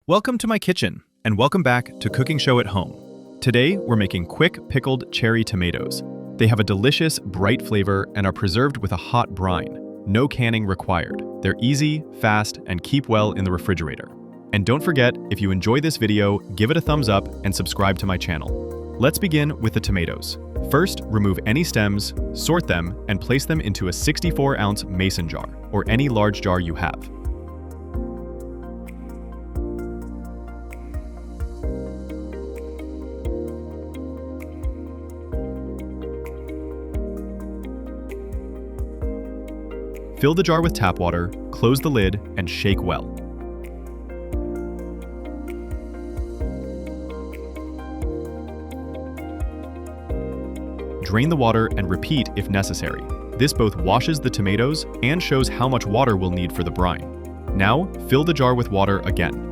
Welcome to my kitchen, and welcome back to Cooking Show at Home. Today, we're making quick pickled cherry tomatoes. They have a delicious, bright flavor and are preserved with a hot brine. No canning required. They're easy, fast, and keep well in the refrigerator. And don't forget, if you enjoy this video, give it a thumbs up and subscribe to my channel. Let's begin with the tomatoes. First, remove any stems, sort them, and place them into a 64-ounce mason jar, or any large jar you have. Fill the jar with tap water, close the lid, and shake well. Drain the water and repeat if necessary. This both washes the tomatoes and shows how much water we'll need for the brine. Now, fill the jar with water again.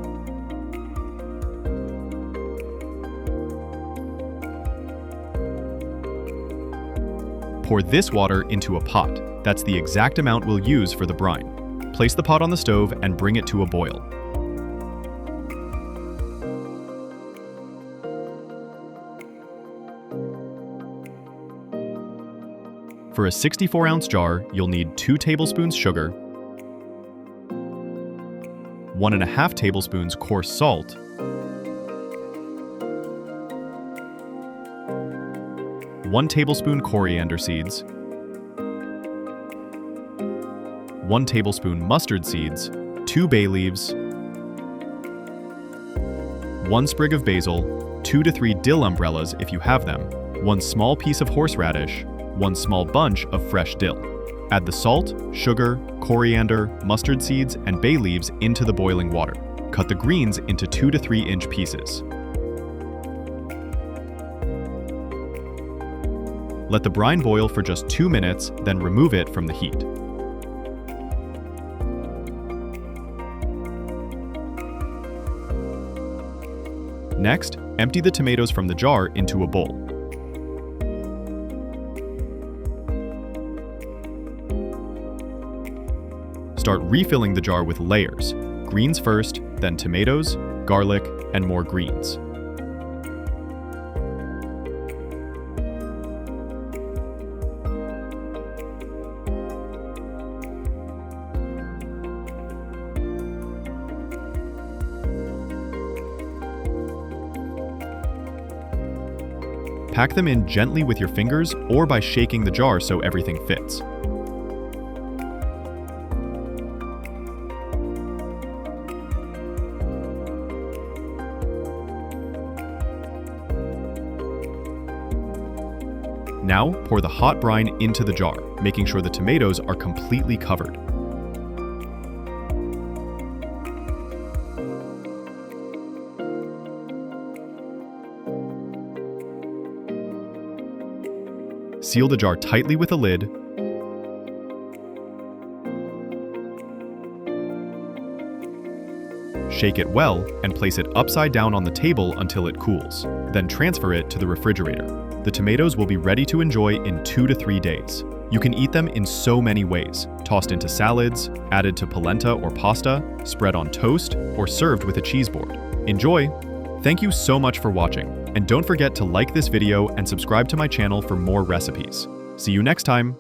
Pour this water into a pot. That's the exact amount we'll use for the brine. Place the pot on the stove and bring it to a boil. For a 64-ounce jar, you'll need 2 tablespoons sugar, 1.5 tablespoons coarse salt, 1 tablespoon coriander seeds, 1 tablespoon mustard seeds, 2 bay leaves, 1 sprig of basil, 2 to 3 dill umbrellas if you have them, 1 small piece of horseradish, 1 small bunch of fresh dill. Add the salt, sugar, coriander, mustard seeds, and bay leaves into the boiling water. Cut the greens into 2 to 3 inch pieces. Let the brine boil for just 2 minutes, then remove it from the heat. Next, empty the tomatoes from the jar into a bowl. Start refilling the jar with layers. Greens first, then tomatoes, garlic, and more greens. Pack them in gently with your fingers or by shaking the jar so everything fits. Now, pour the hot brine into the jar, making sure the tomatoes are completely covered. Seal the jar tightly with a lid. Shake it well and place it upside down on the table until it cools. Then transfer it to the refrigerator. The tomatoes will be ready to enjoy in 2 to 3 days. You can eat them in so many ways: tossed into salads, added to polenta or pasta, spread on toast, or served with a cheese board. Enjoy! Thank you so much for watching, and don't forget to like this video and subscribe to my channel for more recipes. See you next time!